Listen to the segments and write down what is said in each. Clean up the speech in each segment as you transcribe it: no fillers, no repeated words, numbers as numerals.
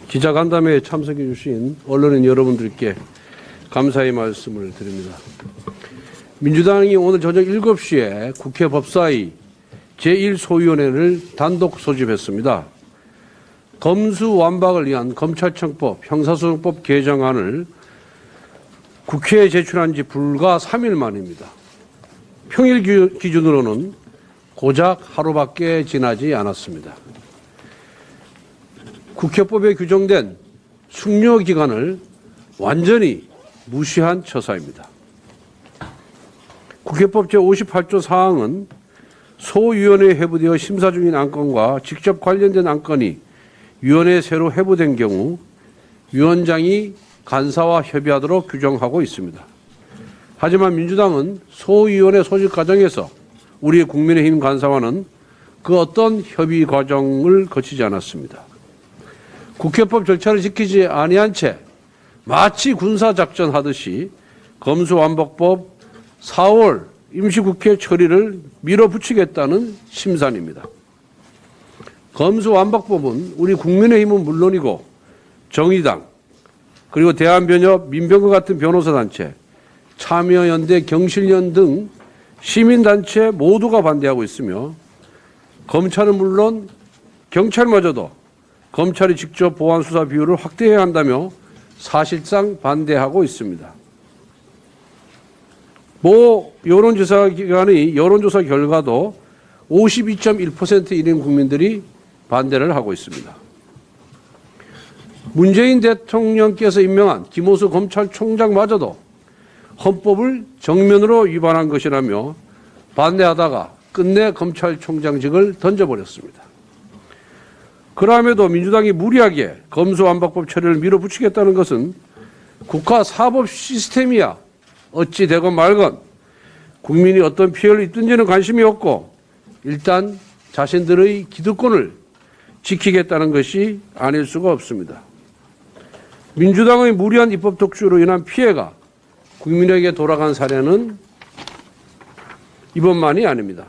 기자간담회에 참석해 주신 언론인 여러분들께 감사의 말씀을 드립니다. 민주당이 오늘 저녁 7시에 국회 법사위 제1소위원회를 단독 소집했습니다. 검수완박을 위한 검찰청법, 형사소송법 개정안을 국회에 제출한 지 불과 3일 만입니다. 평일 기준으로는 고작 하루밖에 지나지 않았습니다. 국회법에 규정된 숙려 기간을 완전히 무시한 처사입니다. 국회법 제58조 사항은 소위원회에 회부되어 심사 중인 안건과 직접 관련된 안건이 위원회에 새로 회부된 경우 위원장이 간사와 협의하도록 규정하고 있습니다. 하지만 민주당은 소위원회 소집 과정에서 우리 국민의힘 간사와는 그 어떤 협의 과정을 거치지 않았습니다. 국회법 절차를 지키지 아니한 채 마치 군사작전 하듯이 검수완박법 4월 임시국회 처리를 밀어붙이겠다는 심산입니다. 검수완박법은 우리 국민의힘은 물론이고 정의당 그리고 대한변협, 민병과 같은 변호사단체, 참여연대, 경실련 등 시민단체 모두가 반대하고 있으며 검찰은 물론 경찰마저도 검찰이 직접 보안 수사 비율을 확대해야 한다며 사실상 반대하고 있습니다. 모 여론조사 기관의 여론조사 결과도 52.1% 이른 국민들이 반대를 하고 있습니다. 문재인 대통령께서 임명한 김호수 검찰총장마저도 헌법을 정면으로 위반한 것이라며 반대하다가 끝내 검찰총장직을 던져버렸습니다. 그럼에도 민주당이 무리하게 검수완박법 처리를 밀어붙이겠다는 것은 국가 사법 시스템이야 어찌 되건 말건 국민이 어떤 피해를 입든지는 관심이 없고 일단 자신들의 기득권을 지키겠다는 것이 아닐 수가 없습니다. 민주당의 무리한 입법 독주로 인한 피해가 국민에게 돌아간 사례는 이번만이 아닙니다.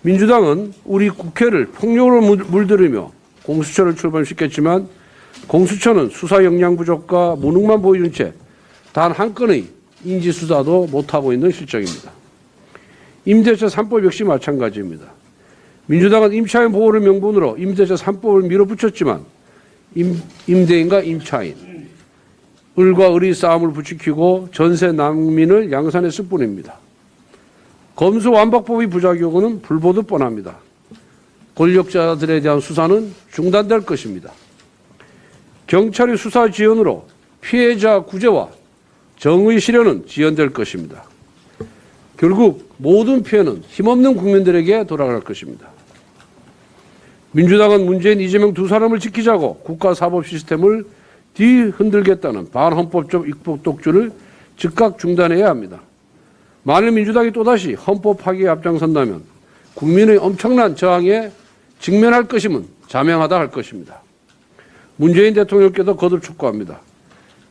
민주당은 우리 국회를 폭력으로 물들이며 공수처를 출범시켰지만 공수처는 수사 역량 부족과 무능만 보여준 채 단 한 건의 인지수사도 못하고 있는 실정입니다. 임대차 3법 역시 마찬가지입니다. 민주당은 임차인 보호를 명분으로 임대차 3법을 밀어붙였지만 임대인과 임차인, 을과 을의 싸움을 부추기고 전세 난민을 양산했을 뿐입니다. 검수완박법의 부작용은 불보듯 뻔합니다. 권력자들에 대한 수사는 중단될 것입니다. 경찰의 수사 지연으로 피해자 구제와 정의 실현은 지연될 것입니다. 결국 모든 피해는 힘없는 국민들에게 돌아갈 것입니다. 민주당은 문재인, 이재명 두 사람을 지키자고 국가 사법 시스템을 뒤흔들겠다는 반헌법적 입법 독주를 즉각 중단해야 합니다. 만일 민주당이 또다시 헌법 파기에 앞장선다면 국민의 엄청난 저항에 직면할 것임은 자명하다 할 것입니다. 문재인 대통령께도 거듭 촉구합니다.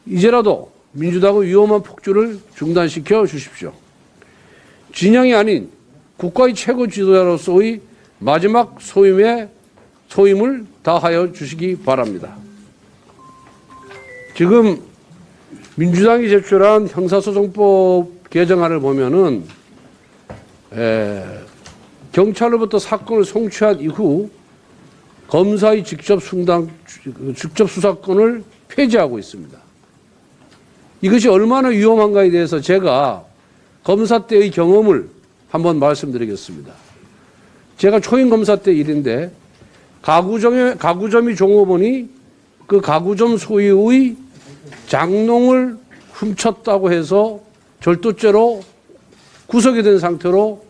이제라도 민주당의 위험한 폭주를 중단시켜 주십시오. 진영이 아닌 국가의 최고 지도자로서의 마지막 소임을 다하여 주시기 바랍니다. 지금 민주당이 제출한 형사소송법 개정안을 보면은 경찰로부터 사건을 송치한 이후 검사의 직접 수사권을 폐지하고 있습니다. 이것이 얼마나 위험한가에 대해서 제가 검사 때의 경험을 한번 말씀드리겠습니다. 제가 초임 검사 때 일인데 가구점이 종업원이 그 가구점 소유의 장롱을 훔쳤다고 해서 절도죄로 구속이 된 상태로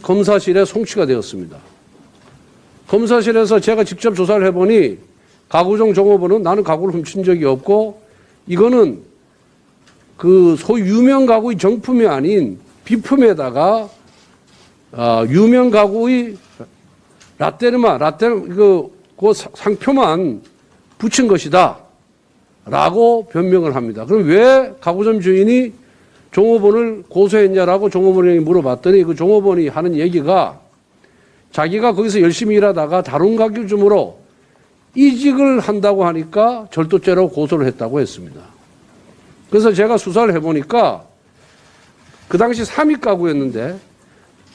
검사실에 송치가 되었습니다. 검사실에서 제가 직접 조사를 해보니 가구점 종업원은 나는 가구를 훔친 적이 없고 이거는 그 소위 유명 가구의 정품이 아닌 비품에다가 유명 가구의 그 상표만 붙인 것이다 라고 변명을 합니다. 그럼 왜 가구점 주인이 종업원을 고소했냐라고 종업원에게 물어봤더니 그 종업원이 하는 얘기가 자기가 거기서 열심히 일하다가 다른 가구점으로 이직을 한다고 하니까 절도죄로 고소를 했다고 했습니다. 그래서 제가 수사를 해보니까 그 당시 3위 가구였는데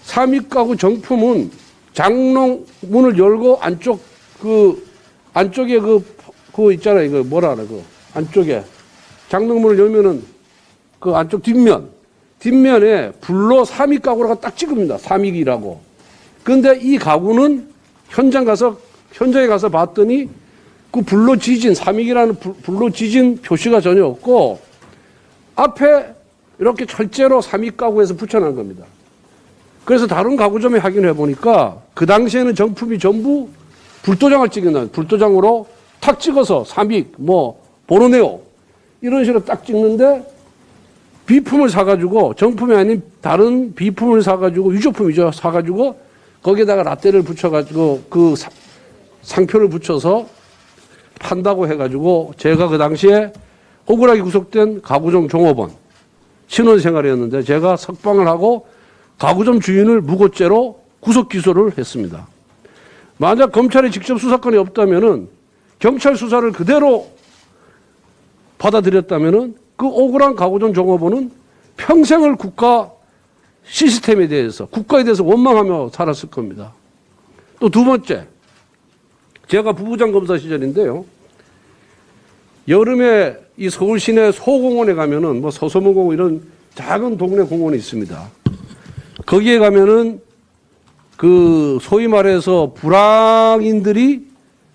3위 가구 정품은 장롱 문을 열고 안쪽에 그 있잖아요. 그 뭐라 하나, 그 안쪽에 장롱문을 열면은 그 안쪽 뒷면에 불로 3위 가구라고 딱 찍습니다. 3위기라고. 근데 이 가구는 현장에 가서 봤더니 그 불로 지진, 3위기라는 불로 지진 표시가 전혀 없고 앞에 이렇게 철제로 3위 가구에서 붙여놓은 겁니다. 그래서 다른 가구점에 확인해 보니까 그 당시에는 정품이 전부 불도장을 찍는, 불도장으로 탁 찍어서 3위, 보르네오 이런 식으로 딱 찍는데 비품을 사가지고 정품이 아닌 다른 비품을 사가지고 유조품이죠. 사가지고 거기에다가 라떼를 붙여가지고 그 상표를 붙여서 판다고 해가지고 제가 그 당시에 억울하게 구속된 가구점 종업원 신원생활이었는데 제가 석방을 하고 가구점 주인을 무고죄로 구속 기소를 했습니다. 만약 검찰이 직접 수사권이 없다면은 경찰 수사를 그대로 받아들였다면은 그 억울한 가구점 종업원은 평생을 국가 시스템에 대해서, 국가에 대해서 원망하며 살았을 겁니다. 또 두 번째, 제가 부부장 검사 시절인데요. 여름에 이 서울 시내 소공원에 가면은 서서문공원 이런 작은 동네 공원이 있습니다. 거기에 가면은 그 소위 말해서 불황인들이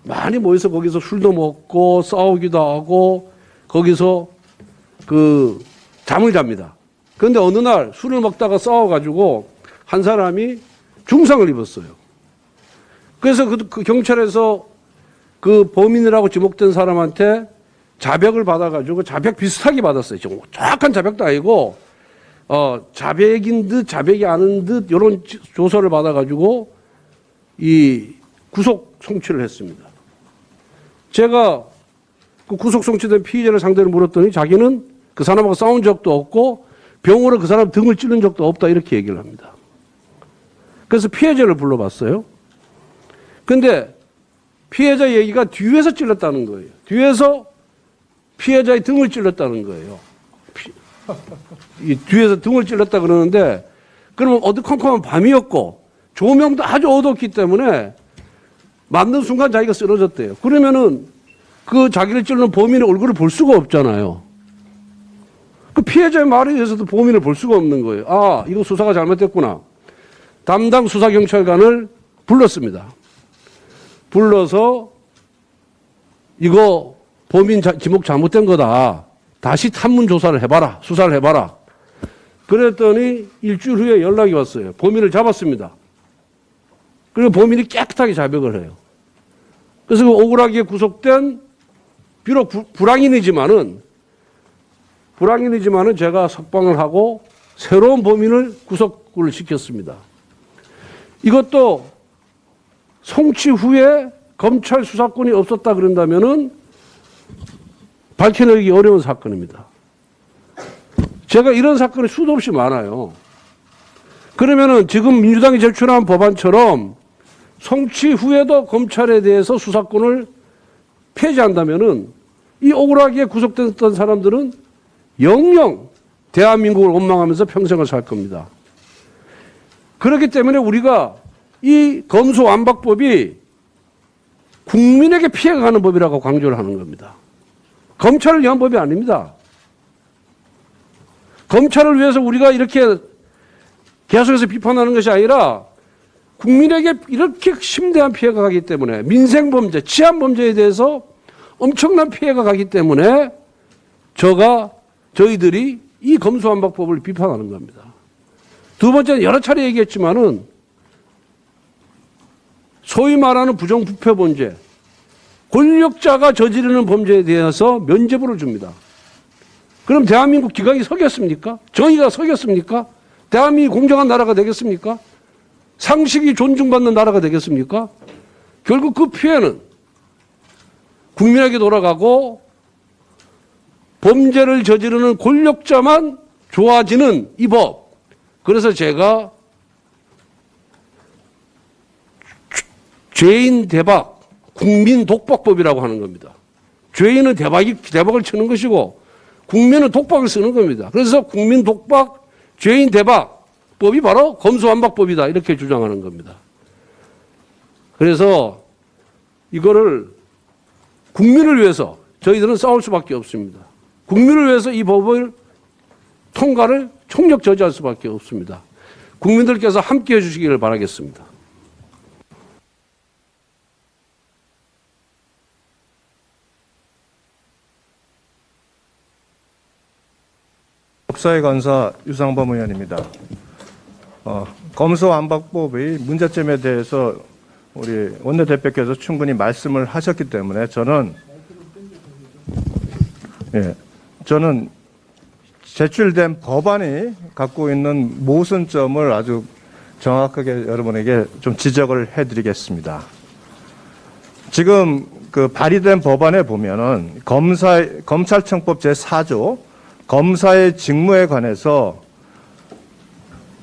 많이 모여서 거기서 술도 먹고 싸우기도 하고 거기서 그 잠을 잡니다. 그런데 어느 날 술을 먹다가 싸워가지고 한 사람이 중상을 입었어요. 그래서 그 경찰에서 그 범인이라고 지목된 사람한테 자백을 받아가지고 자백 비슷하게 받았어요. 정확한 자백도 아니고 자백인 듯 자백이 아닌 듯 이런 조서를 받아가지고 이 구속 송치를 했습니다. 제가 그 구속 송치된 피의자를 상대로 물었더니 자기는 그 사람하고 싸운 적도 없고 병으로 그 사람 등을 찌른 적도 없다 이렇게 얘기를 합니다. 그래서 피해자를 불러봤어요. 근데 피해자 얘기가 뒤에서 찔렀다는 거예요. 뒤에서 피해자의 등을 찔렀다는 거예요. 이 뒤에서 등을 찔렀다 그러는데 그러면 어두컴컴한 밤이었고 조명도 아주 어둡기 때문에 맞는 순간 자기가 쓰러졌대요. 그러면은 그 자기를 찔른 범인의 얼굴을 볼 수가 없잖아요. 그 피해자의 말에 의해서도 범인을 볼 수가 없는 거예요. 아, 이거 수사가 잘못됐구나. 담당 수사경찰관을 불렀습니다. 불러서 이거 범인 지목 잘못된 거다. 다시 탐문 조사를 해봐라. 수사를 해봐라. 그랬더니 일주일 후에 연락이 왔어요. 범인을 잡았습니다. 그리고 범인이 깨끗하게 자백을 해요. 그래서 그 억울하게 구속된 비록 불황인이지만은 제가 석방을 하고 새로운 범인을 구속을 시켰습니다. 이것도 송치 후에 검찰 수사권이 없었다 그런다면은 밝혀내기 어려운 사건입니다. 제가 이런 사건이 수도 없이 많아요. 그러면은 지금 민주당이 제출한 법안처럼 송치 후에도 검찰에 대해서 수사권을 폐지한다면은 이 억울하게 구속됐던 사람들은 영영 대한민국을 원망하면서 평생을 살 겁니다. 그렇기 때문에 우리가 이 검수완박법이 국민에게 피해가 가는 법이라고 강조를 하는 겁니다. 검찰을 위한 법이 아닙니다. 검찰을 위해서 우리가 이렇게 계속해서 비판하는 것이 아니라 국민에게 이렇게 심대한 피해가 가기 때문에 민생범죄, 치안범죄에 대해서 엄청난 피해가 가기 때문에 저희들이 이 검수완박법을 비판하는 겁니다. 두 번째는 여러 차례 얘기했지만은 소위 말하는 부정부패 범죄, 권력자가 저지르는 범죄에 대해서 면죄부를 줍니다. 그럼 대한민국 기강이 서겠습니까? 정의가 서겠습니까? 대한민국이 공정한 나라가 되겠습니까? 상식이 존중받는 나라가 되겠습니까? 결국 그 피해는 국민에게 돌아가고 범죄를 저지르는 권력자만 좋아지는 이 법. 그래서 제가 죄인 대박 국민독박법이라고 하는 겁니다. 죄인은 대박을 치는 것이고 국민은 독박을 쓰는 겁니다. 그래서 국민독박, 죄인 대박법이 바로 검수완박법이다 이렇게 주장하는 겁니다. 그래서 이거를 국민을 위해서 저희들은 싸울 수밖에 없습니다. 국민을 위해서 이 법을 통과를 총력 저지할 수밖에 없습니다. 국민들께서 함께해 주시기를 바라겠습니다. 법사위 간사 유상범 의원입니다. 검수완박법의 문제점에 대해서 우리 원내대표께서 충분히 말씀을 하셨기 때문에 저는 제출된 법안이 갖고 있는 모순점을 아주 정확하게 여러분에게 좀 지적을 해드리겠습니다. 지금 그 발의된 법안에 보면은 검찰청법 제4조 검사의 직무에 관해서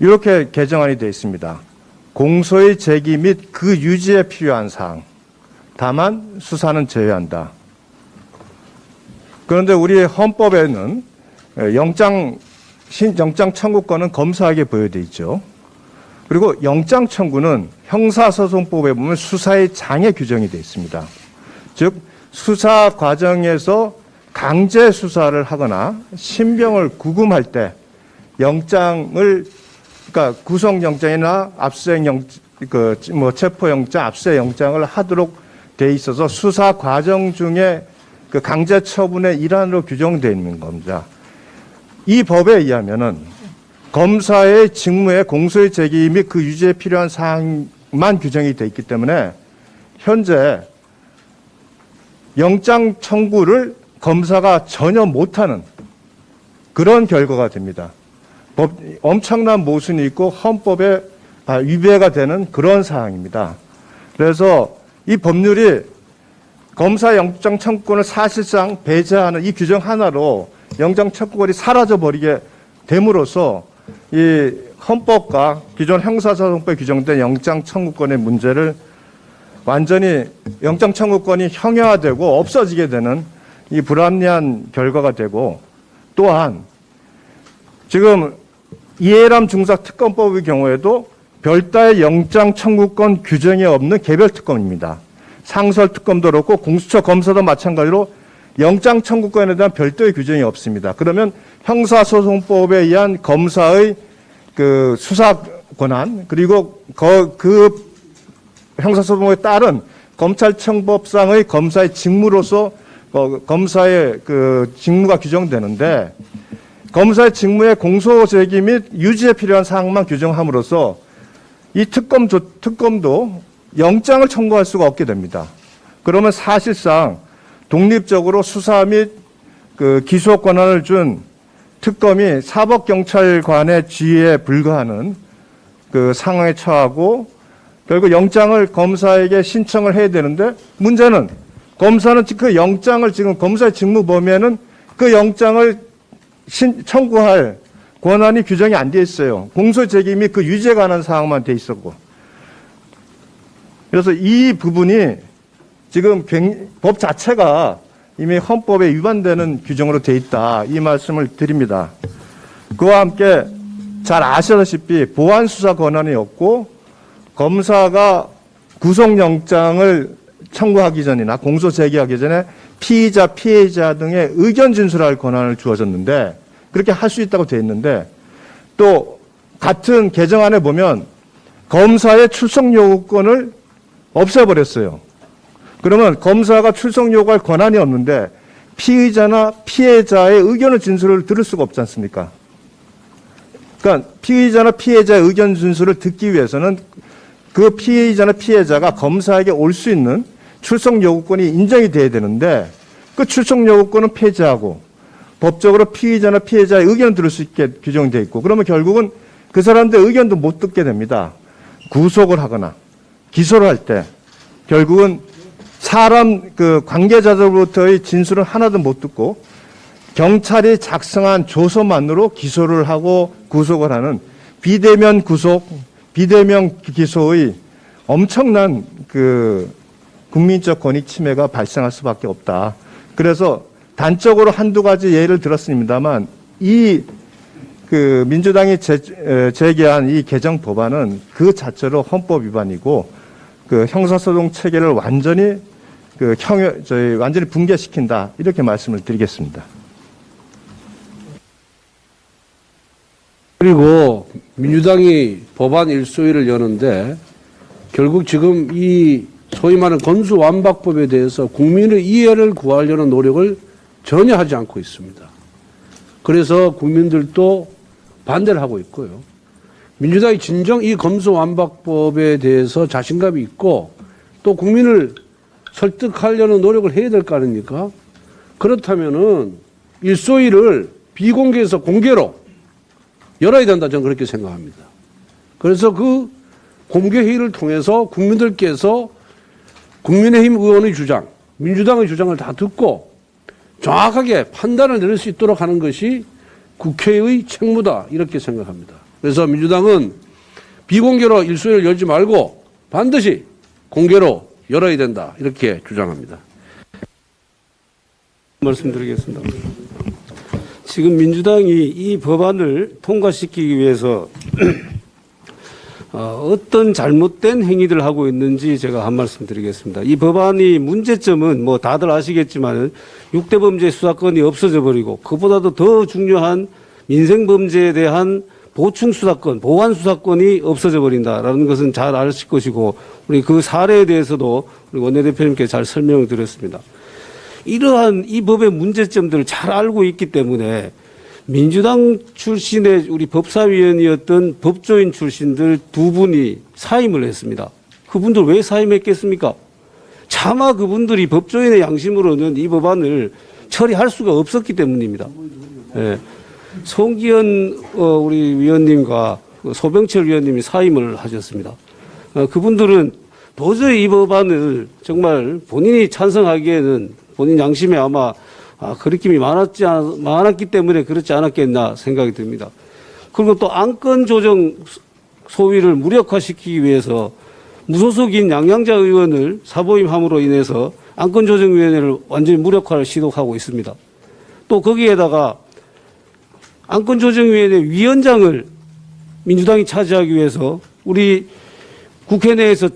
이렇게 개정안이 되어 있습니다. 공소의 제기 및 그 유지에 필요한 사항, 다만 수사는 제외한다. 그런데 우리 헌법에는 영장 청구권은 검사에게 부여되어 있죠. 그리고 영장 청구는 형사소송법에 보면 수사의 장에 규정이 되어 있습니다. 즉 수사 과정에서 강제 수사를 하거나 신병을 구금할 때 영장을 그러니까 구속영장이나 체포영장, 압수영장을 하도록 돼 있어서 수사 과정 중에 그 강제 처분의 일환으로 규정되어 있는 겁니다. 이 법에 의하면은 검사의 직무에 공소의 제기 및 그 유지에 필요한 사항만 규정이 되어 있기 때문에 현재 영장 청구를 검사가 전혀 못하는 그런 결과가 됩니다. 엄청난 모순이 있고 헌법에 위배가 되는 그런 사항입니다. 그래서 이 법률이 검사 영장 청구권을 사실상 배제하는 이 규정 하나로 영장 청구권이 사라져버리게 됨으로써 이 헌법과 기존 형사소송법에 규정된 영장 청구권의 문제를 완전히 영장 청구권이 형해화되고 없어지게 되는 이 불합리한 결과가 되고, 또한 지금 이해람 중사특검법의 경우에도 별도의 영장 청구권 규정이 없는 개별특검입니다. 상설특검도 그렇고 공수처 검사도 마찬가지로 영장 청구권에 대한 별도의 규정이 없습니다. 그러면 형사소송법에 의한 검사의 그 수사 권한, 그리고 그 형사소송에 따른 검찰청법상의 검사의 직무로서 검사의 그 직무가 규정되는데, 검사의 직무의 공소 제기 및 유지에 필요한 사항만 규정함으로써 이 특검도 영장을 청구할 수가 없게 됩니다. 그러면 사실상 독립적으로 수사 및 그 기소 권한을 준 특검이 사법경찰관의 지휘에 불과하는 그 상황에 처하고, 결국 영장을 검사에게 신청을 해야 되는데, 문제는 검사는 그 영장을 지금 검사의 직무 범위에는 그 영장을 청구할 권한이 규정이 안 돼 있어요. 공소 제기 및 그 유지에 관한 사항만 돼 있었고. 그래서 이 부분이 지금 법 자체가 이미 헌법에 위반되는 규정으로 돼 있다, 이 말씀을 드립니다. 그와 함께 잘 아시다시피 보안 수사 권한이 없고, 검사가 구속영장을 청구하기 전이나 공소 제기하기 전에 피의자, 피해자 등의 의견 진술할 권한을 주어졌는데, 그렇게 할 수 있다고 되어 있는데, 또 같은 개정안에 보면 검사의 출석 요구권을 없애버렸어요. 그러면 검사가 출석 요구할 권한이 없는데 피의자나 피해자의 의견을 진술을 들을 수가 없지 않습니까? 그러니까 피의자나 피해자의 의견 진술을 듣기 위해서는 그 피의자나 피해자가 검사에게 올 수 있는 출석 요구권이 인정이 돼야 되는데, 그 출석 요구권은 폐지하고 법적으로 피의자나 피해자의 의견을 들을 수 있게 규정되어 있고, 그러면 결국은 그 사람들의 의견도 못 듣게 됩니다. 구속을 하거나 기소를 할 때 결국은 사람 그 관계자들로부터의 진술은 하나도 못 듣고 경찰이 작성한 조서만으로 기소를 하고 구속을 하는 비대면 구속, 비대면 기소의 엄청난 그 국민적 권익 침해가 발생할 수밖에 없다. 그래서 단적으로 한두 가지 예를 들었습니다만 민주당이 제기한 이 개정 법안은 그 자체로 헌법 위반이고 형사소송 체계를 완전히 완전히 붕괴시킨다. 이렇게 말씀을 드리겠습니다. 그리고 민주당이 법안 일소위를 여는데 결국 지금 이 소위 말하는 검수완박법에 대해서 국민의 이해를 구하려는 노력을 전혀 하지 않고 있습니다. 그래서 국민들도 반대를 하고 있고요. 민주당이 진정 이 검수완박법에 대해서 자신감이 있고 또 국민을 설득하려는 노력을 해야 될 거 아닙니까? 그렇다면은 일소위를 비공개에서 공개로 열어야 된다, 저는 그렇게 생각합니다. 그래서 그 공개회의를 통해서 국민들께서 국민의힘 의원의 주장, 민주당의 주장을 다 듣고 정확하게 판단을 내릴 수 있도록 하는 것이 국회의 책무다, 이렇게 생각합니다. 그래서 민주당은 비공개로 일소위를 열지 말고 반드시 공개로 열어야 된다, 이렇게 주장합니다. 말씀드리겠습니다. 지금 민주당이 이 법안을 통과시키기 위해서 어떤 잘못된 행위들을 하고 있는지 제가 한 말씀 드리겠습니다. 이 법안이 문제점은 뭐 다들 아시겠지만 6대 범죄 수사권이 없어져 버리고 그보다도 더 중요한 민생 범죄에 대한 보충 수사권, 보완 수사권이 없어져 버린다라는 것은 잘 아실 것이고 우리 그 사례에 대해서도 우리 원내대표님께 잘 설명을 드렸습니다. 이러한 이 법의 문제점들을 잘 알고 있기 때문에 민주당 출신의 우리 법사위원이었던 법조인 출신들 두 분이 사임을 했습니다. 그분들 왜 사임했겠습니까? 차마 그분들이 법조인의 양심으로는 이 법안을 처리할 수가 없었기 때문입니다. 네. 송기현 우리 위원님과 소병철 위원님이 사임을 하셨습니다. 그분들은 도저히 이 법안을 정말 본인이 찬성하기에는 본인 양심에 아마 거리낌이 많았기 때문에 그렇지 않았겠나 생각이 듭니다. 그리고 또 안건 조정 소위를 무력화시키기 위해서 무소속인 양양자 의원을 사보임함으로 인해서 안건 조정위원회를 완전히 무력화를 시도하고 있습니다. 또 거기에다가 안건 조정위원회 위원장을 민주당이 차지하기 위해서 우리 국회 내에서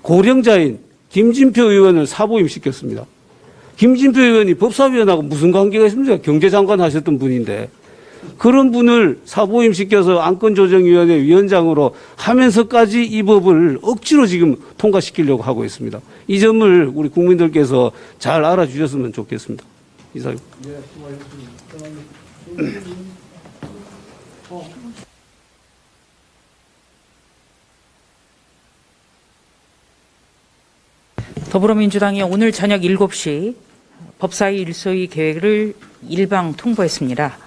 최고령자인 김진표 의원을 사보임시켰습니다. 김진표 의원이 법사위원하고 무슨 관계가 있습니까? 경제장관 하셨던 분인데 그런 분을 사보임시켜서 안건조정위원회 위원장으로 하면서까지 이 법을 억지로 지금 통과시키려고 하고 있습니다. 이 점을 우리 국민들께서 잘 알아주셨으면 좋겠습니다. 이상입니다. 더불어민주당이 오늘 저녁 7시 법사위 일소위 계획을 일방 통보했습니다.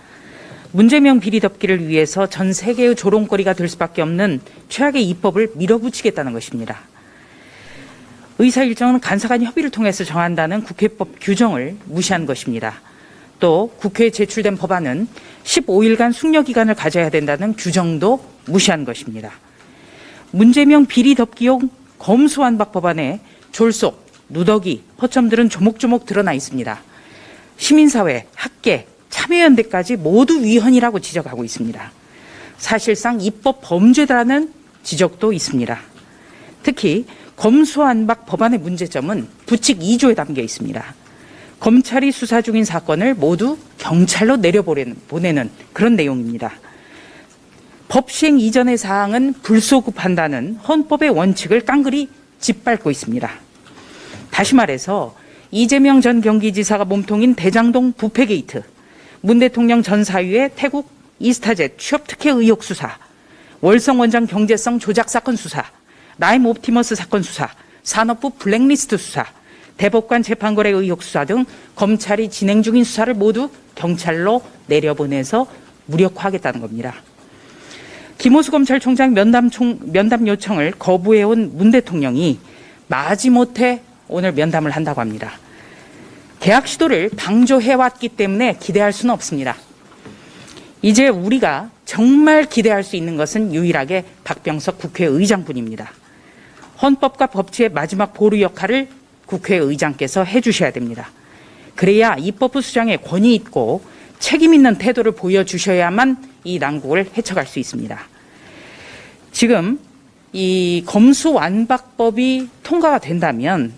문재명 비리 덮기를 위해서 전 세계의 조롱거리가 될 수밖에 없는 최악의 입법을 밀어붙이겠다는 것입니다. 의사 일정은 간사간 협의를 통해서 정한다는 국회법 규정을 무시한 것입니다. 또 국회에 제출된 법안은 15일간 숙려기간을 가져야 된다는 규정도 무시한 것입니다. 문재명 비리 덮기용 검수완박 법안에 졸속, 누더기, 허점들은 조목조목 드러나 있습니다. 시민사회, 학계, 참여연대까지 모두 위헌이라고 지적하고 있습니다. 사실상 입법 범죄다라는 지적도 있습니다. 특히 검수완박 법안의 문제점은 부칙 2조에 담겨 있습니다. 검찰이 수사 중인 사건을 모두 경찰로 내려보내는 그런 내용입니다. 법 시행 이전의 사항은 불소급한다는 헌법의 원칙을 깡그리 짓밟고 있습니다. 다시 말해서 이재명 전 경기지사가 몸통인 대장동 부패 게이트, 문 대통령 전 사위의 태국 이스타젯 취업 특혜 의혹 수사, 월성 원장 경제성 조작 사건 수사, 라임 옵티머스 사건 수사, 산업부 블랙리스트 수사, 대법관 재판거래 의혹 수사 등 검찰이 진행 중인 수사를 모두 경찰로 내려보내서 무력화하겠다는 겁니다. 김호수 검찰총장 면담 요청을 거부해온 문 대통령이 마지못해 오늘 면담을 한다고 합니다. 개학 시도를 방조해왔기 때문에 기대할 수는 없습니다. 이제 우리가 정말 기대할 수 있는 것은 유일하게 박병석 국회의장뿐입니다. 헌법과 법치의 마지막 보루 역할을 국회의장께서 해주셔야 됩니다. 그래야 입법부 수장의 권위 있고 책임 있는 태도를 보여주셔야만 이 난국을 헤쳐갈 수 있습니다. 지금 이 검수완박법이 통과가 된다면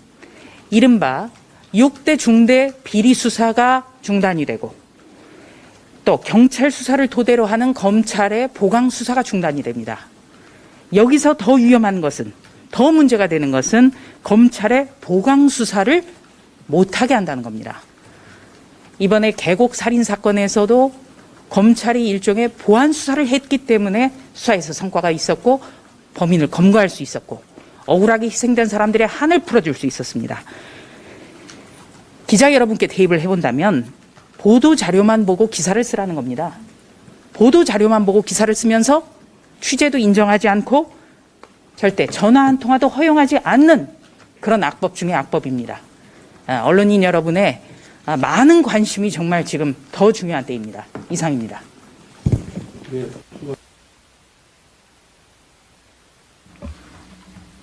이른바 6대 중대 비리 수사가 중단이 되고 또 경찰 수사를 토대로 하는 검찰의 보강 수사가 중단이 됩니다. 여기서 더 위험한 것은, 더 문제가 되는 것은 검찰의 보강 수사를 못하게 한다는 겁니다. 이번에 계곡 살인 사건에서도 검찰이 일종의 보안 수사를 했기 때문에 수사에서 성과가 있었고 범인을 검거할 수 있었고 억울하게 희생된 사람들의 한을 풀어줄 수 있었습니다. 기자 여러분께 대입을 해본다면 보도 자료만 보고 기사를 쓰라는 겁니다. 보도 자료만 보고 기사를 쓰면서 취재도 인정하지 않고 절대 전화 한 통화도 허용하지 않는 그런 악법 중의 악법입니다. 언론인 여러분의 많은 관심이 정말 지금 더 중요한 때입니다. 이상입니다.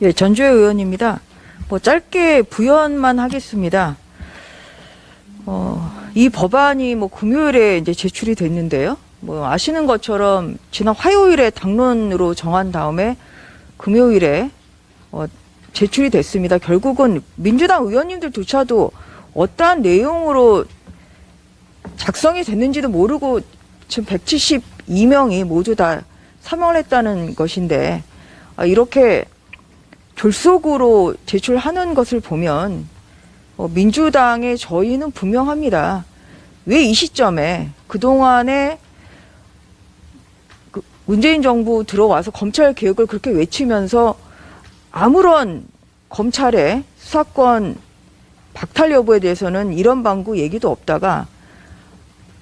예, 전주혜 의원입니다. 짧게 부연만 하겠습니다. 이 법안이 금요일에 이제 제출이 됐는데요. 아시는 것처럼 지난 화요일에 당론으로 정한 다음에 금요일에 제출이 됐습니다. 결국은 민주당 의원님들조차도 어떠한 내용으로 작성이 됐는지도 모르고 지금 172명이 모두 다 사망을 했다는 것인데 이렇게 졸속으로 제출하는 것을 보면 민주당의 저희는 분명합니다. 왜 이 시점에 그동안에 문재인 정부 들어와서 검찰 개혁을 그렇게 외치면서 아무런 검찰의 수사권 박탈 여부에 대해서는 이런 방구 얘기도 없다가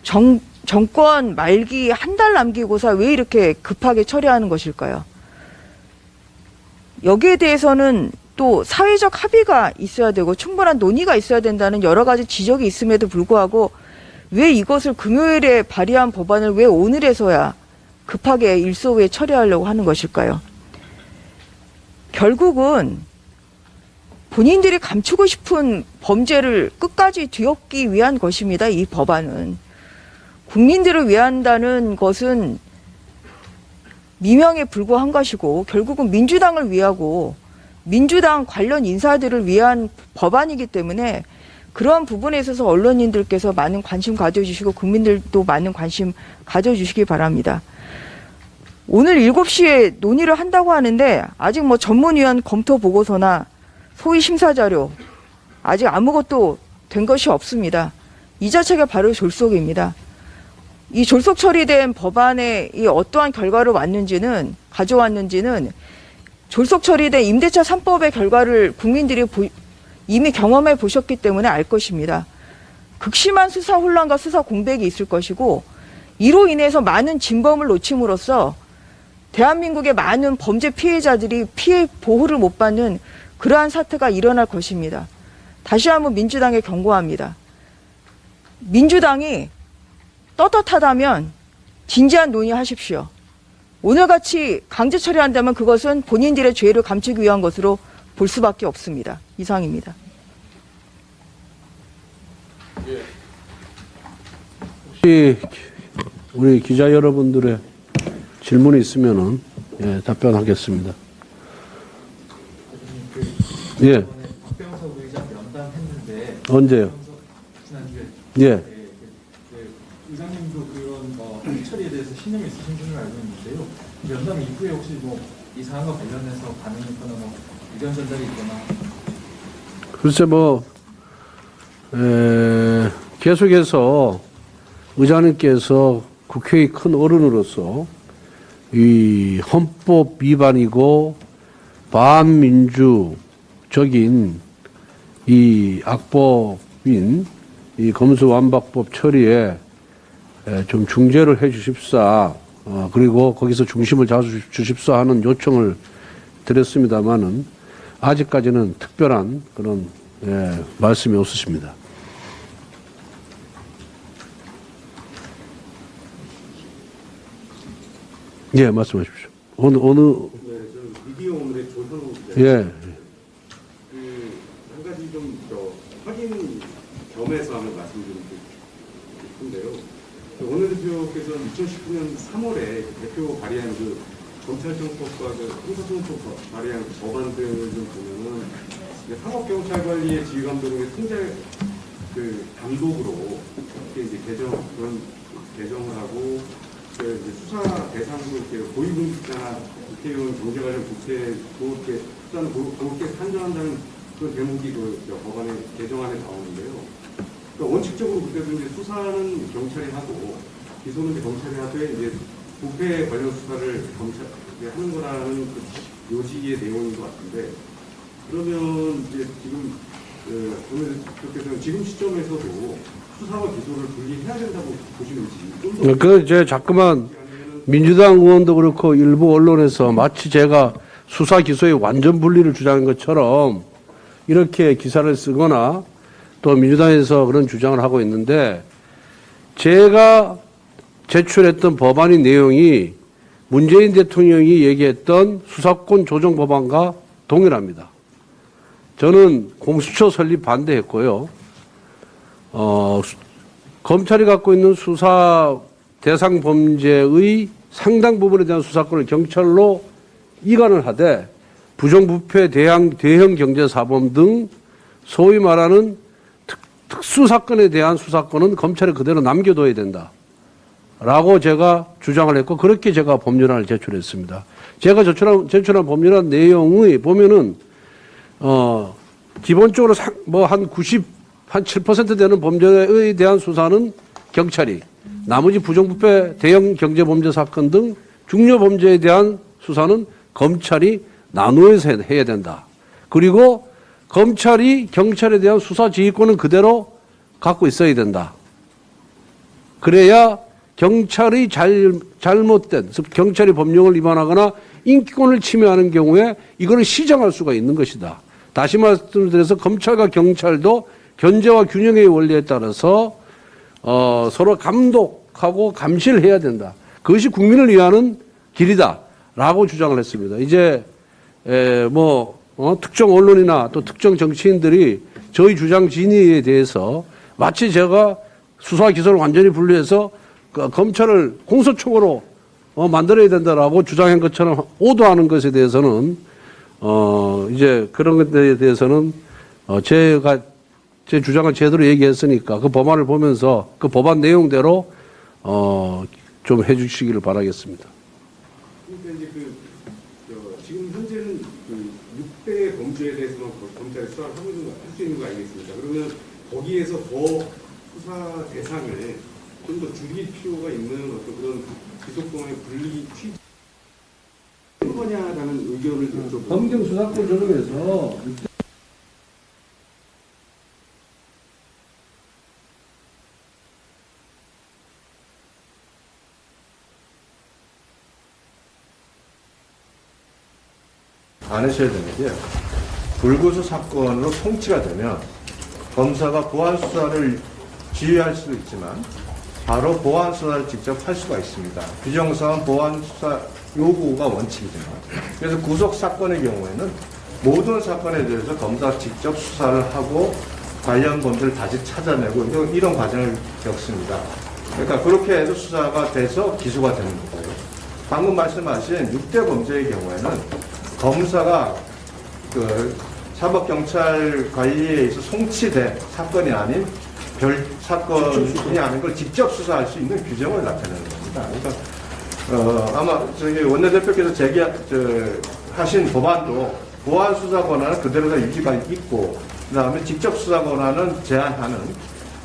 정권 말기 한 달 남기고서 왜 이렇게 급하게 처리하는 것일까요? 여기에 대해서는 또 사회적 합의가 있어야 되고 충분한 논의가 있어야 된다는 여러 가지 지적이 있음에도 불구하고 왜 이것을 금요일에 발의한 법안을 왜 오늘에서야 급하게 일소에 처리하려고 하는 것일까요? 결국은 본인들이 감추고 싶은 범죄를 끝까지 뒤엎기 위한 것입니다. 이 법안은. 국민들을 위한다는 것은 미명에 불과한 것이고 결국은 민주당을 위하고 민주당 관련 인사들을 위한 법안이기 때문에 그런 부분에 있어서 언론인들께서 많은 관심 가져주시고 국민들도 많은 관심 가져주시기 바랍니다. 오늘 7시에 논의를 한다고 하는데 아직 전문위원 검토 보고서나 소위 심사자료 아직 아무것도 된 것이 없습니다. 이 자체가 바로 졸속입니다. 이 졸속 처리된 법안에 이 어떠한 결과를 가져왔는지는 졸속 처리된 임대차 3법의 결과를 국민들이 이미 경험해 보셨기 때문에 알 것입니다. 극심한 수사 혼란과 수사 공백이 있을 것이고 이로 인해서 많은 진범을 놓침으로써 대한민국의 많은 범죄 피해자들이 피해 보호를 못 받는 그러한 사태가 일어날 것입니다. 다시 한번 민주당에 경고합니다. 민주당이 떳떳하다면 진지한 논의하십시오. 오늘같이 강제 처리한다면 그것은 본인들의 죄를 감추기 위한 것으로 볼 수밖에 없습니다. 이상입니다. 혹시 우리 기자 여러분들의 질문이 있으면은 답변하겠습니다. 예. 박병석 의장 면담했는데 언제요? 지난주에 예. 의장님도 그런 처리에 대해서 신념이 있으신 줄을 알고 있는데요. 면담 이후에 혹시 이 사안과 관련해서 반응이 있거나 의견 전달이 있거나. 글쎄 계속해서 의장님께서 국회의 큰 어른으로서 이 헌법 위반이고 반민주적인 이 악법인 이 검수완박법 처리에 좀 중재를 해 주십사, 그리고 거기서 중심을 잡아주십사 하는 요청을 드렸습니다마는 아직까지는 특별한 그런 말씀이 없으십니다. 예, 말씀하십시오. 어느 미디어 오늘의 조선호 기자. 예. 확인 겸해서 한번 말씀드리고 싶은데요. 원내대표께서 2019년 3월에 대표 발의한 그 검찰청법과 그 형사소송법 발의한 그 법안들을 좀 보면은 사법경찰관리의 지휘감독의 통제 그 단독으로 이렇게 이제 그런 개정을 하고 그 이제 수사 대상으로 이렇게 고위공직자나 국회의원 경제관련 국회도 이렇게 수사는 그렇게 산정한다는 그런 대목이 그 법안의 개정안에 나오는데요. 그러니까 원칙적으로 그때도 이제 수사는 경찰이 하고 기소는 이제 검찰이 하되 이제 부패 관련 수사를 검찰이 하는 거라는 그 요지의 내용인 것 같은데 그러면 이제 지금 오늘 대표께서는 지금 시점에서도 수사와 기소를 분리해야 된다고 보시는지 좀더 그 이제 자꾸만 민주당 의원도 그렇고 일부 언론에서 마치 제가 수사 기소의 완전 분리를 주장한 것처럼 이렇게 기사를 쓰거나 또 민주당에서 그런 주장을 하고 있는데 제가 제출했던 법안의 내용이 문재인 대통령이 얘기했던 수사권 조정 법안과 동일합니다. 저는 공수처 설립 반대했고요. 검찰이 갖고 있는 수사 대상 범죄의 상당 부분에 대한 수사권을 경찰로 이관을 하되 부정부패 대형 경제사범 등 소위 말하는 특수사건에 대한 수사권은 검찰에 그대로 남겨둬야 된다. 라고 제가 주장을 했고 그렇게 제가 법률안을 제출했습니다. 제가 제출한 법률안 내용이 보면은 기본적으로 한 7% 되는 범죄에 대한 수사는 경찰이 나머지 부정부패 대형 경제범죄 사건 등 중요 범죄에 대한 수사는 검찰이 나누어서 해야 된다. 그리고 검찰이 경찰에 대한 수사 지휘권은 그대로 갖고 있어야 된다. 그래야 경찰이 잘못된 경찰이 법령을 위반하거나 인권을 침해하는 경우에 이거는 시정할 수가 있는 것이다. 다시 말씀드려서 검찰과 경찰도 견제와 균형의 원리에 따라서 서로 감독하고 감시를 해야 된다. 그것이 국민을 위하는 길이다라고 주장을 했습니다. 이제 특정 언론이나 또 특정 정치인들이 저희 주장 진위에 대해서 마치 제가 수사 기소를 완전히 분리해서 검찰을 공소총으로 만들어야 된다라고 주장한 것처럼 오도하는 것에 대해서는 이제 그런 것에 대해서는 제가 제 주장을 제대로 얘기했으니까 그 법안을 보면서 그 법안 내용대로 좀 해주시기를 바라겠습니다. 그러니까 이제 지금 현재는 그 6대 범죄에 대해서만 검찰이 수사를 하고 있는 할 수 있는 거 아니겠습니까? 그러면 거기에서 더 수사 대상을 좀 더 줄일 필요가 있는 어떤 그런 기소권의 분리 취지인 거냐라는 의견을 좀 검경 수사권 조정에서 안 하셔야 되는 게 불구속 사건으로 송치가 되면 검사가 보안 수사를 지휘할 수도 있지만 바로 보안 수사를 직접 할 수가 있습니다. 규정상 보안 수사 요구가 원칙이지만 그래서 구속 사건의 경우에는 모든 사건에 대해서 검사가 직접 수사를 하고 관련 범죄를 다시 찾아내고 이런 과정을 겪습니다. 그러니까 그렇게 해서 수사가 돼서 기소가 되는 거고요. 방금 말씀하신 6대 범죄의 경우에는 검사가 그 사법경찰 관리에 있어 송치된 사건이 아닌 별 사건이 아닌 걸 직접 수사할 수 있는 규정을 나타내는 겁니다. 그러니까 아마 저기 원내대표께서 하신 법안도 보안 수사 권한은 그대로 다 유지가 있고 그다음에 직접 수사 권한은 제한하는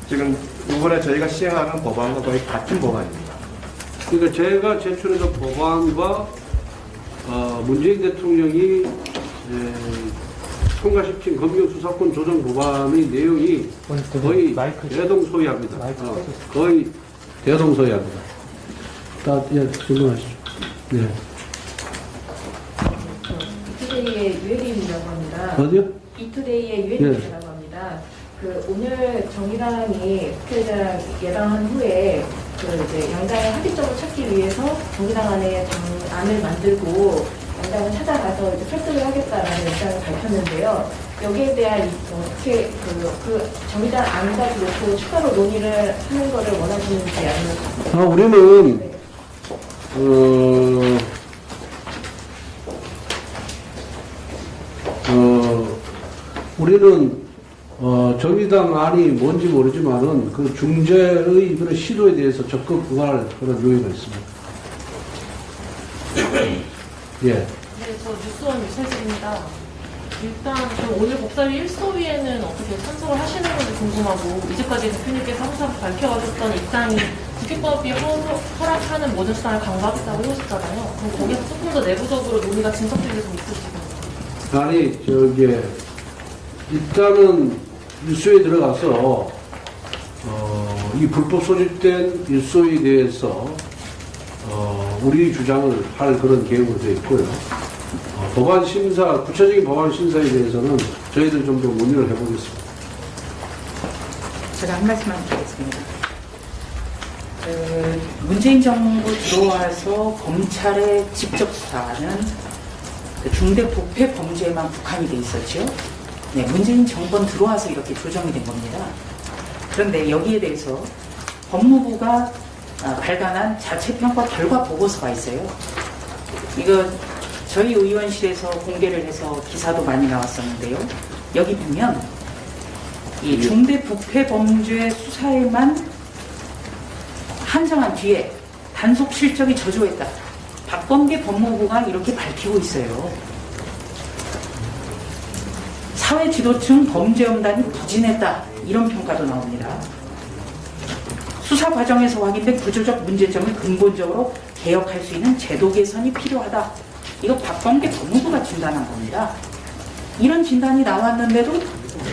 지금 이번에 저희가 시행하는 법안과 거의 같은 법안입니다. 그러니까 제가 제출해서 법안과 문재인 대통령이 통과시킨 검경수사권 조정 법안의 내용이 거의 대동소이합니다. 거의 대동소이합니다. 질문하시죠. 네. 이투데이의 유혜림이라고 합니다. 어디요? 이투데이의 유혜림이라고 합니다. 오늘 정의당이 국회의장 예당한 후에 이제 양당의 합의점을 찾기 위해서 정의당 안에 안을 만들고 양당을 찾아가서 이제 설득을 하겠다라는 입장을 밝혔는데요. 여기에 대한 어떻게 그 정의당 안까지 놓고 추가로 논의를 하는 거를 원하시는지 아니면 우리는 우리는 정의당 안이 뭔지 모르지만은 그 중재의 그런 시도에 대해서 적극 응할 그런 요의가 있습니다. 예. 네, 저 뉴스원 유세진입니다. 일단 그 오늘 법사위 1소위에는 어떻게 참석을 하시는 건지 궁금하고, 이제까지 대표님께서 항상 밝혀가셨던 입장이 국회법이 허락하는 모든 수단을 강구하겠다고 해오셨잖아요. 그럼 거기서 조금 더 내부적으로 논의가 진척된 게 좀 있으시군요. 아니, 일단은 일소에 들어가서, 이 불법 소집된 일소에 대해서, 우리 주장을 할 그런 계획으로 되어 있고요. 법안 심사, 구체적인 법안 심사에 대해서는 저희들 좀 더 논의를 해보겠습니다. 제가 한 말씀만 드리겠습니다. 문재인 정부 들어와서 검찰의 직접 수사는 중대 부패 범죄에만 국한이 돼 있었죠. 네, 문재인 정권 들어와서 이렇게 조정이 된 겁니다. 그런데 여기에 대해서 법무부가 발간한 자체평가 결과 보고서가 있어요. 이거 저희 의원실에서 공개를 해서 기사도 많이 나왔었는데요. 여기 보면 이 중대 부패 범죄 수사에만 한정한 뒤에 단속 실적이 저조했다. 박범계 법무부가 이렇게 밝히고 있어요. 사회 지도층 범죄 엄단이 부진했다. 이런 평가도 나옵니다. 수사 과정에서 확인된 구조적 문제점을 근본적으로 개혁할 수 있는 제도 개선이 필요하다. 이거 박범계 법무부가 진단한 겁니다. 이런 진단이 나왔는데도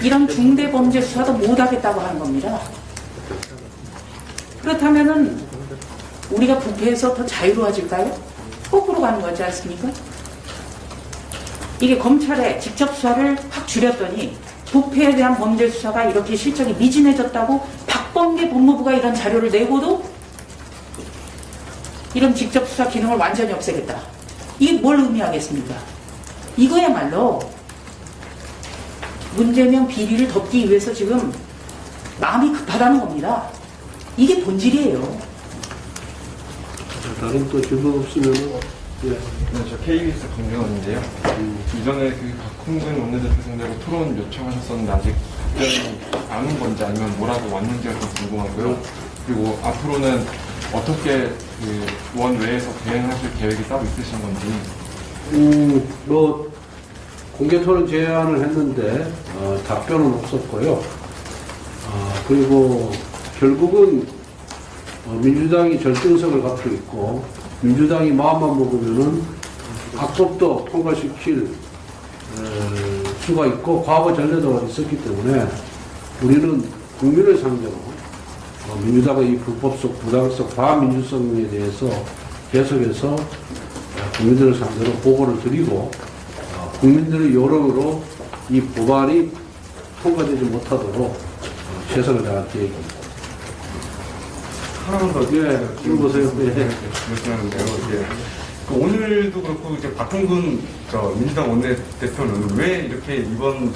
이런 중대범죄 수사도 못하겠다고 하는 겁니다. 그렇다면은 우리가 부패에서 더 자유로워질까요? 거꾸로 가는 거지 않습니까? 이게 검찰의 직접 수사를 확 줄였더니 부패에 대한 범죄 수사가 이렇게 실적이 미진해졌다고 박범계 법무부가 이런 자료를 내고도 이런 직접 수사 기능을 완전히 없애겠다. 이게 뭘 의미하겠습니까? 이거야말로 문재명 비리를 덮기 위해서 지금 마음이 급하다는 겁니다. 이게 본질이에요. 다른 또 질문 없으면 예. 네, 저 KBS 강병원인데요. 이전에 그 박홍근 원내대표 상대로 토론 요청하셨었는데 아직 답변이 안 온 건지 아니면 뭐라고 왔는지가 좀 궁금하고요. 그리고 앞으로는 어떻게 그 원외에서 대응하실 계획이 따로 있으신 건지. 공개 토론 제안을 했는데 답변은 없었고요. 그리고 결국은 민주당이 절등성을 갖고 있고 민주당이 마음만 먹으면은 악법도 통과시킬 수가 있고 과거 전례도 있었기 때문에 우리는 국민을 상대로 민주당의 이 불법성, 부당성, 반민주성에 대해서 계속해서 국민들을 상대로 보고를 드리고 국민들의 여론으로 이 법안이 통과되지 못하도록 최선을 다할 계획입니다. 하나만 더 지금 보세요. 말씀하는데요. 이게 오늘도 그렇고 이제 박홍근 민주당 원내대표는 왜 이렇게 이번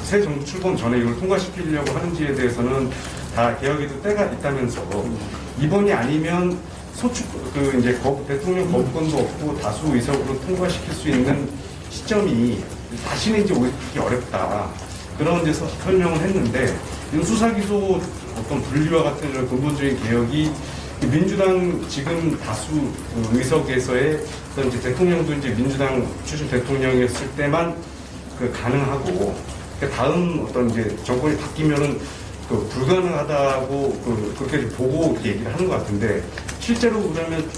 새 정부 출범 전에 이걸 통과시키려고 하는지에 대해서는 다 개혁에도 때가 있다면서 이번이 아니면 이제 대통령 거부권도 없고 다수 의석으로 통과시킬 수 있는 시점이 다시는 이제 오기 어렵다. 그런 데서 설명을 했는데 수사기소 어떤 분리와 같은 이런 근본적인 개혁이 민주당 지금 다수 의석에서의 어떤 이제 대통령도 이제 민주당 출신 대통령이었을 때만 가능하고 다음 어떤 이제 정권이 바뀌면은 불가능하다고 그렇게 보고 얘기를 하는 것 같은데 실제로 그러면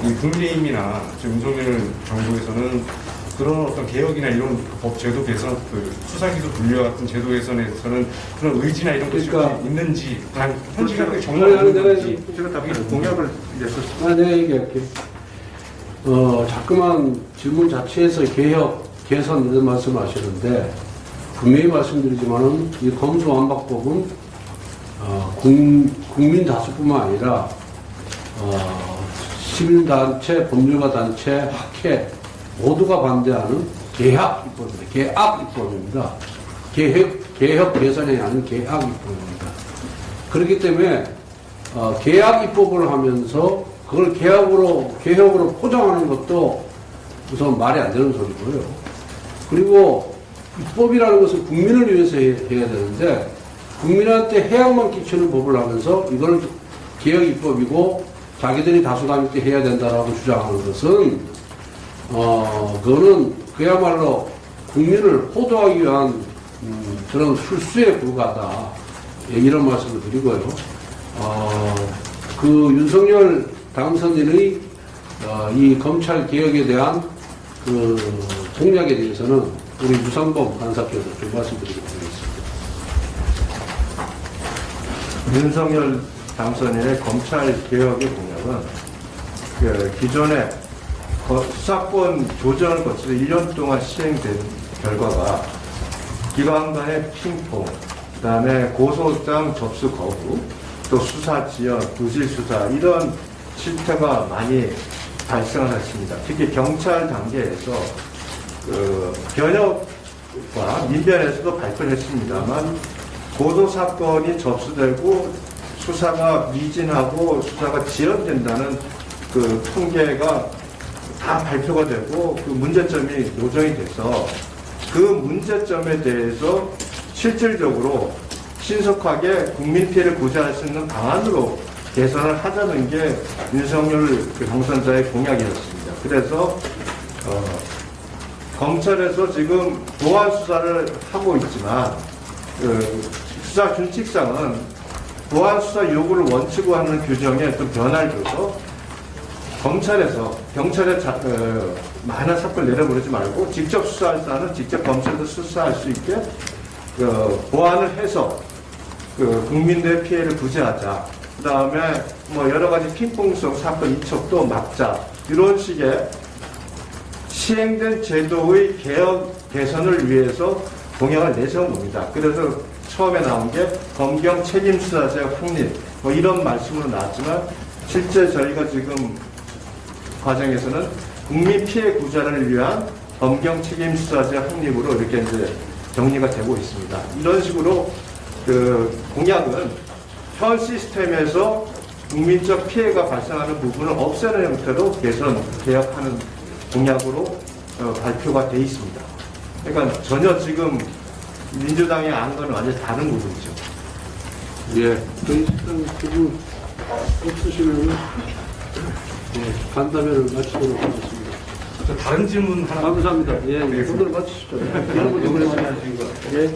이 국민의힘이나 윤석열 정부에서는 그런 어떤 개혁이나 이런 법 제도 개선, 수사기소 분리와 같은 제도 개선에서는 그런 의지나 이런 것이 있는지, 현실적인 정보가 있는지. 제가 답변 공약을 냈었습니다. 내가 얘기할게. 자꾸만 질문 자체에서 개혁, 개선 이런 말씀 하시는데, 분명히 말씀드리지만은 이 검수완박법은, 국민 다수뿐만 아니라, 시민단체, 법률가 단체, 학회, 모두가 반대하는 개혁 입법입니다. 개악 입법입니다. 개혁 개선이 아닌 개악 입법입니다. 그렇기 때문에 개악 입법을 하면서 그걸 개혁으로 포장하는 것도 우선 말이 안 되는 소리고요. 그리고 입법이라는 것은 국민을 위해서 해야 되는데 국민한테 해악만 끼치는 법을 하면서 이걸 개혁 입법이고 자기들이 다수당 있게 해야 된다라고 주장하는 것은 그거는 그야말로 국민을 호도하기 위한 그런 술수에 불과하다. 이런 말씀을 드리고요. 그 윤석열 당선인의 이 검찰 개혁에 대한 그 공약에 대해서는 우리 유상범 간사께서 좀 말씀드리도록 하겠습니다. 윤석열 당선인의 검찰 개혁의 공약은 기존에 수사권 조정을 거쳐서 1년 동안 시행된 결과가 기관 간의 핑퐁, 그다음에 고소장 접수 거부, 또 수사 지연, 부실 수사 이런 실태가 많이 발생을 했습니다. 특히 경찰 단계에서 변협과 민변에서도 발표를 했습니다만 고소 사건이 접수되고 수사가 미진하고 수사가 지연된다는 그 통계가 다 발표가 되고 그 문제점이 노정이 돼서 그 문제점에 대해서 실질적으로 신속하게 국민 피해를 구제할 수 있는 방안으로 개선을 하자는 게 윤석열 당선자의 공약이었습니다. 그래서 검찰에서 지금 보안 수사를 하고 있지만 수사 준칙상은 보안 수사 요구를 원칙으로 하는 규정에 좀 변화를 줘서 경찰에 많은 사건을 내려보내지 말고 직접 수사할 사안은 직접 검찰에서 수사할 수 있게 보완을 해서 국민들의 피해를 구제하자. 그 다음에 뭐 여러 가지 핑퐁성 사건 이첩도 막자. 이런 식의 시행된 제도의 개혁 개선을 위해서 공약을 내세운 겁니다. 그래서 처음에 나온 게 검경 책임 수사제 확립 뭐 이런 말씀으로 나왔지만 실제 저희가 지금 과정에서는 국민 피해 구제를 위한 검경 책임 수사제 확립으로 이렇게 이제 정리가 되고 있습니다. 이런 식으로 그 공약은 현 시스템에서 국민적 피해가 발생하는 부분을 없애는 형태로 개선, 개혁하는 공약으로 발표가 돼 있습니다. 그러니까 전혀 지금 민주당의 안과는 완전히 다른 부분이죠. 예, 일단 그분 없으시면 간담회를 마치도록 하겠습니다. 다른 질문 하나. 감사합니다. 예, 오늘 마치시죠. 여러분, 오늘 마치신 거. 예.